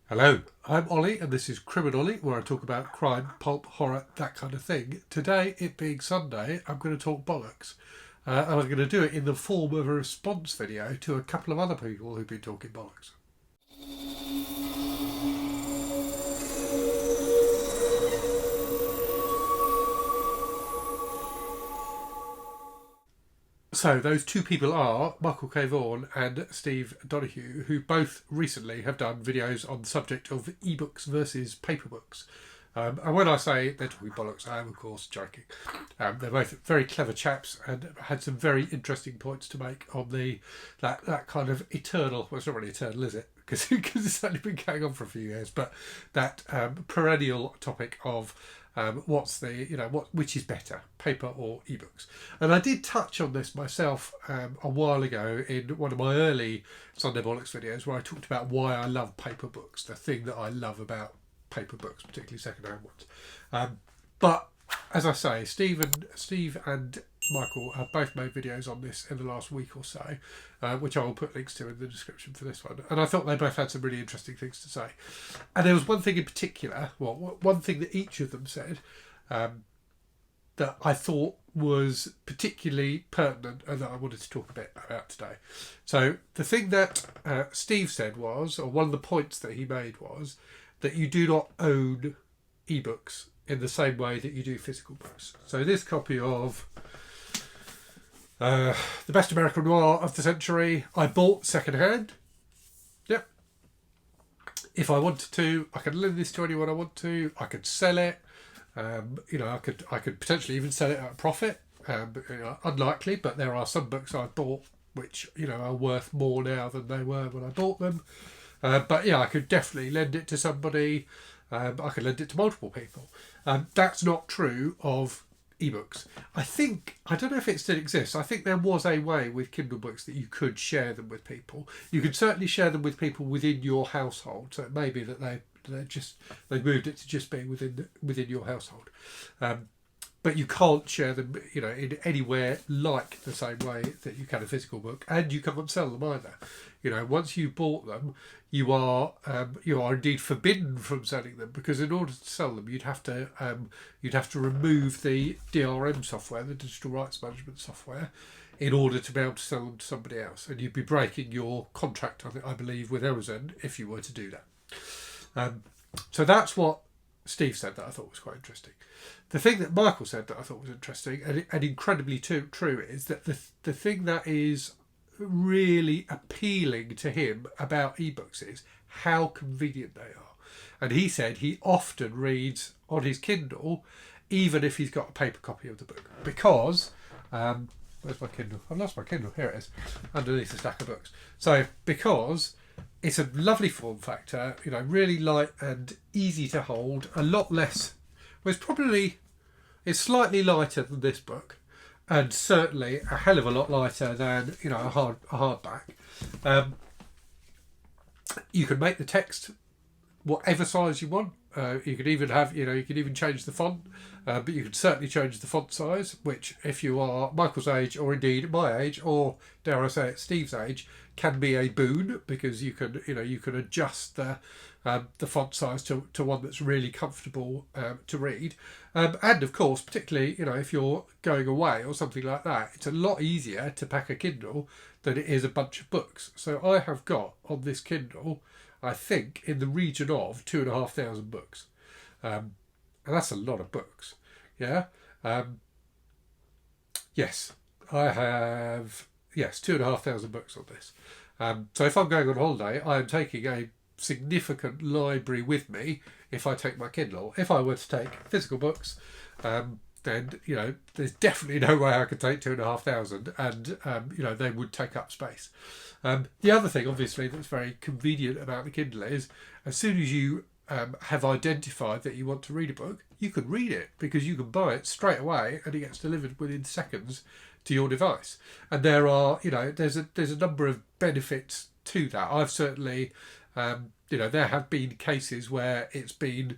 Hello, I'm Ollie and this is Criminally, where I talk about crime, pulp, horror, that kind of thing. Today, it being Sunday, I'm going to talk bollocks. And I'm going to do it in the form of a response video to a couple of other people who've been talking bollocks. So those two people are Michael K. Vaughan and Steve Donoghue, who both recently have done videos on the subject of ebooks versus paper books. And when I say they're talking bollocks, I am of course joking. They're both very clever chaps and had some very interesting points to make on that kind of eternal. Well, it's not really eternal, is it? Because it's only been going on for a few years, but that perennial topic of which is better, paper or ebooks. And I did touch on this myself a while ago in one of my early Sunday Bollocks videos, where I talked about why I love paper books, the thing that I love about paper books, particularly second-hand ones. But as I say, Steve and Michael have both made videos on this in the last week or so, which I will put links to in the description for this one. And I thought they both had some really interesting things to say. And there was one thing in particular, one thing that each of them said that I thought was particularly pertinent and that I wanted to talk a bit about today. So the thing that Steve said was, or one of the points that he made was, that you do not own ebooks in the same way that you do physical books. So this copy of The Best American Noir of the Century, I bought secondhand. Yep. If I wanted to, I could lend this to anyone I want to. I could sell it. I could potentially even sell it at a profit. Unlikely, but there are some books I've bought which are worth more now than they were when I bought them. But yeah, I could definitely lend it to somebody. I could lend it to multiple people. That's not true of ebooks. I don't know if it still exists. I think there was a way with Kindle books that you could share them with people. You could certainly share them with people within your household. So it may be that they moved it to just being within your household. But you can't share them, in anywhere like the same way that you can a physical book, and you can't sell them either. Once you've bought them, you are indeed forbidden from selling them, because in order to sell them, you'd have to remove the DRM software, the digital rights management software, in order to be able to sell them to somebody else, and you'd be breaking your contract, I believe, with Amazon if you were to do that. So that's what Steve said that I thought was quite interesting. The thing that Michael said that I thought was interesting and incredibly true is that the thing that is really appealing to him about ebooks is how convenient they are. And he said he often reads on his Kindle, even if he's got a paper copy of the book, because where's my Kindle? I've lost my Kindle. Here it is, underneath a stack of books. So because it's a lovely form factor, really light and easy to hold, a lot less. Well, it's slightly lighter than this book, and certainly a hell of a lot lighter than a hardback. You can make the text whatever size you want. You could even have, you could even change the font, but you could certainly change the font size, which if you are Michael's age, or indeed my age, or dare I say it, Steve's age, can be a boon, because you can adjust the font size to one that's really comfortable to read. And of course, particularly, if you're going away or something like that, it's a lot easier to pack a Kindle than it is a bunch of books. So I have got on this Kindle, I think, in the region of 2,500 books. And that's a lot of books. Yeah. Yes, I have, 2,500 books on this. So if I'm going on holiday, I am taking a significant library with me if I take my Kindle. If I were to take physical books, then there's definitely no way I could take 2,500, and they would take up space. The other thing, obviously, that's very convenient about the Kindle is, as soon as you have identified that you want to read a book, you can read it, because you can buy it straight away and it gets delivered within seconds to your device. And there are, there's a number of benefits to that. I've certainly, there have been cases where it's been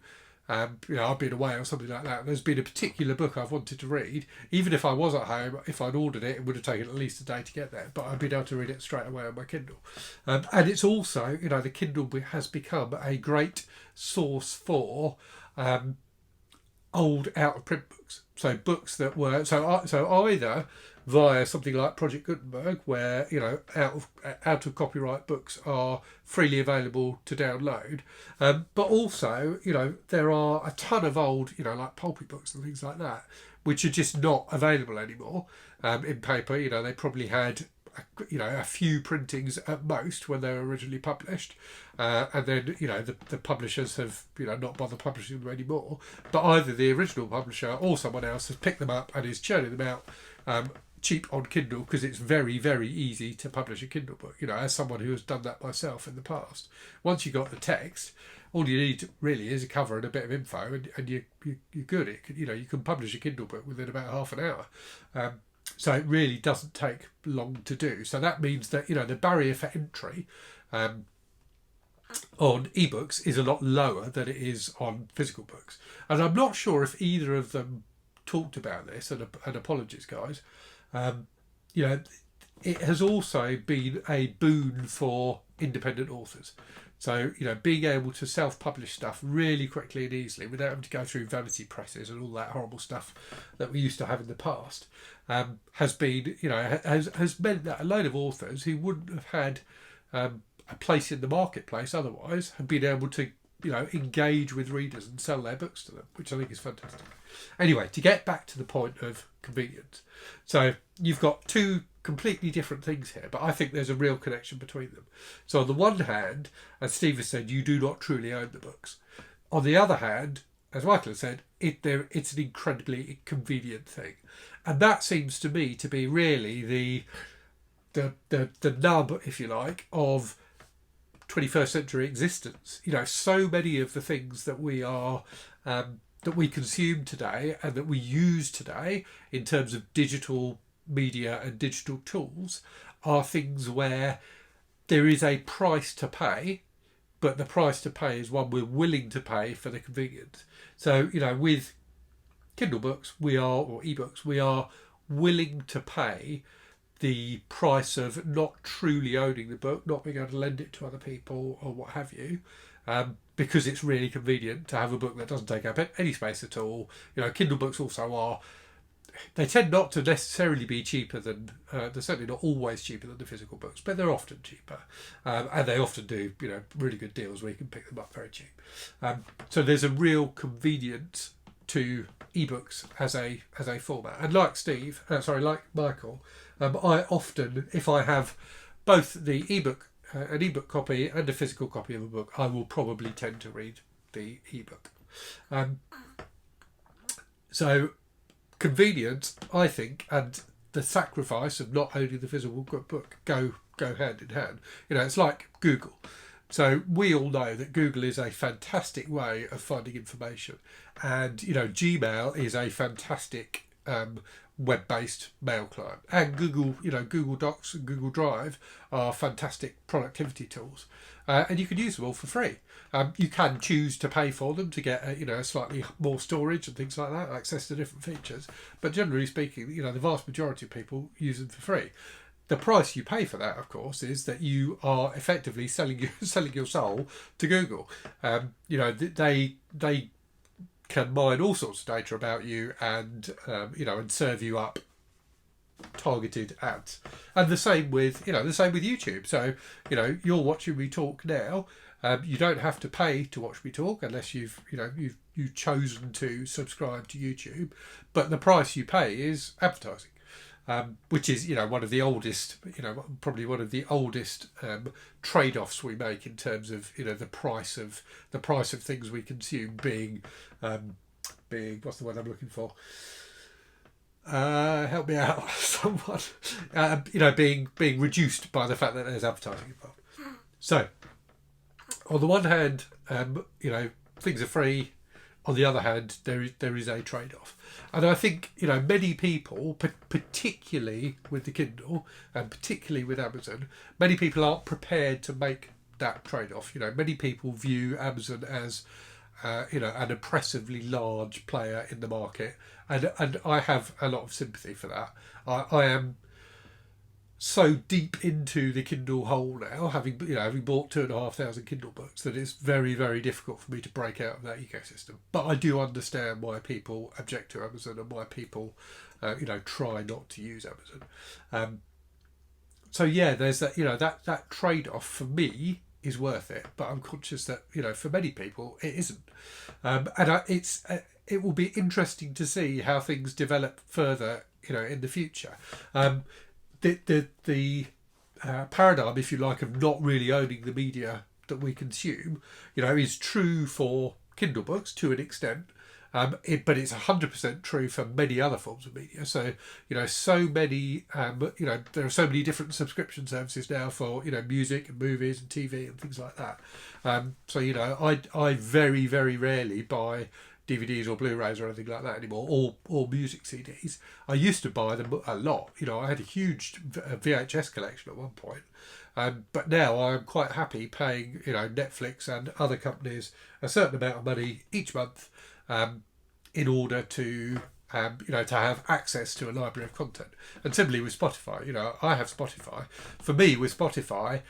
I've been away or something like that, and there's been a particular book I've wanted to read, even if I was at home, if I'd ordered it, it would have taken at least a day to get there, but I've been able to read it straight away on my Kindle. And it's also, the Kindle has become a great source for old out-of-print books. So books that were, so either via something like Project Gutenberg, where out of copyright books are freely available to download, but also there are a ton of old like pulpy books and things like that which are just not available anymore in paper. They probably had a few printings at most when they were originally published, and then the publishers have not bothered publishing them anymore, but either the original publisher or someone else has picked them up and is churning them out cheap on Kindle, because it's very, very easy to publish a Kindle book. As someone who has done that myself in the past, once you got the text, all you need really is a cover and a bit of info, and you're good. You can publish a Kindle book within about half an hour. So it really doesn't take long to do. So that means that the barrier for entry on ebooks is a lot lower than it is on physical books. And I'm not sure if either of them talked about this, and apologies guys. It has also been a boon for independent authors. So, being able to self-publish stuff really quickly and easily without having to go through vanity presses and all that horrible stuff that we used to have in the past, has been, has meant that a load of authors who wouldn't have had a place in the marketplace otherwise have been able to, engage with readers and sell their books to them, which I think is fantastic. Anyway, to get back to the point of convenience. So you've got two completely different things here, but I think there's a real connection between them. So on the one hand, as Steve has said, you do not truly own the books. On the other hand, as Michael has said, it's an incredibly convenient thing. And that seems to me to be really the nub, if you like, of 21st century existence. So many of the things that we are that we consume today and that we use today in terms of digital media and digital tools are things where there is a price to pay, but the price to pay is one we're willing to pay for the convenience. So with Kindle books or ebooks, we are willing to pay the price of not truly owning the book, not being able to lend it to other people or what have you, because it's really convenient to have a book that doesn't take up any space at all. Kindle books also are, they tend not to necessarily be cheaper than, they're certainly not always cheaper than the physical books, but they're often cheaper. And they often do, really good deals where you can pick them up very cheap. So there's a real convenience to ebooks as a format. And like like Michael, I often, if I have both the ebook, an ebook copy and a physical copy of a book, I will probably tend to read the ebook. So convenience, I think, and the sacrifice of not owning the physical book go hand in hand. It's like Google. So we all know that Google is a fantastic way of finding information, and Gmail is a fantastic web-based mail client, and Google Docs and Google Drive are fantastic productivity tools, and you can use them all for free. You can choose to pay for them to get slightly more storage and things like that, access to different features, but generally speaking, the vast majority of people use them for free. The price you pay for that, of course, is that you are effectively selling your soul to Google. They can mine all sorts of data about you and and serve you up targeted ads. And the same with YouTube. So you're watching me talk now. You don't have to pay to watch me talk unless you've chosen to subscribe to YouTube. But the price you pay is advertising. Which is one of the oldest, probably one of the oldest trade-offs we make in terms of the price of things we consume being what's the word I'm looking for? Help me out, someone. Being reduced by the fact that there's advertising involved. So, on the one hand, things are free. On the other hand, there is a trade-off. And I think, many people, particularly with the Kindle and particularly with Amazon, many people aren't prepared to make that trade-off. Many people view Amazon as an oppressively large player in the market, and I have a lot of sympathy for that. I am so deep into the Kindle hole now, having bought 2,500 Kindle books, that it's very, very difficult for me to break out of that ecosystem. But I do understand why people object to Amazon and why people, try not to use Amazon. So yeah, there's that. That trade off for me is worth it, but I'm conscious that for many people it isn't. It will be interesting to see how things develop further, in the future. The paradigm, if you like, of not really owning the media that we consume, is true for Kindle books to an extent, but it's 100% true for many other forms of media. So so many there are so many different subscription services now for music and movies and TV and things like that. So I very, very rarely buy DVDs or Blu-rays or anything like that anymore, or music CDs. I used to buy them a lot. I had a huge VHS collection at one point, but now I'm quite happy paying Netflix and other companies a certain amount of money each month, in order to to have access to a library of content. And similarly with Spotify, I have Spotify. For me, with Spotify,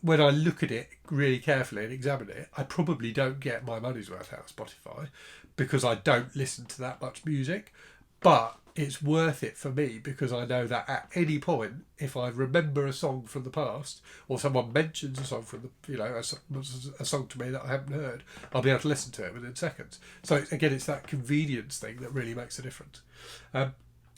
when I look at it really carefully and examine it, I probably don't get my money's worth out of Spotify, because I don't listen to that much music. But it's worth it for me, because I know that at any point, if I remember a song from the past, or someone mentions a song from a song to me that I haven't heard, I'll be able to listen to it within seconds. So again, it's that convenience thing that really makes a difference.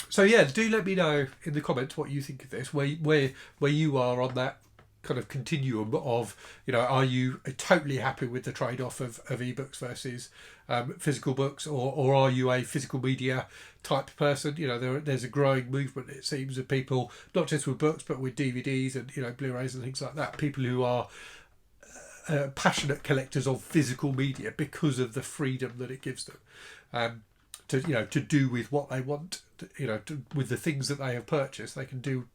So yeah, do let me know in the comments what you think of this, where you are on that kind of continuum of, are you totally happy with the trade-off of ebooks versus physical books, or are you a physical media type person? There's a growing movement, it seems, of people, not just with books but with DVDs and Blu-rays and things like that, people who are passionate collectors of physical media because of the freedom that it gives them, to do with what they want, with the things that they have purchased. They can do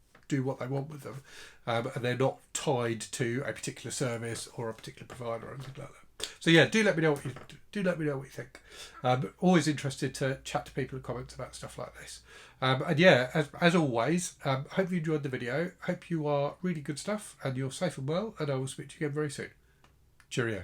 what they want with them, and they're not tied to a particular service or a particular provider or anything like that. So yeah, do let me know what you think. Always interested to chat to people in comments about stuff like this. And yeah, as always, hope you enjoyed the video. Hope you are reading good stuff and you're safe and well, and I will speak to you again very soon. Cheerio.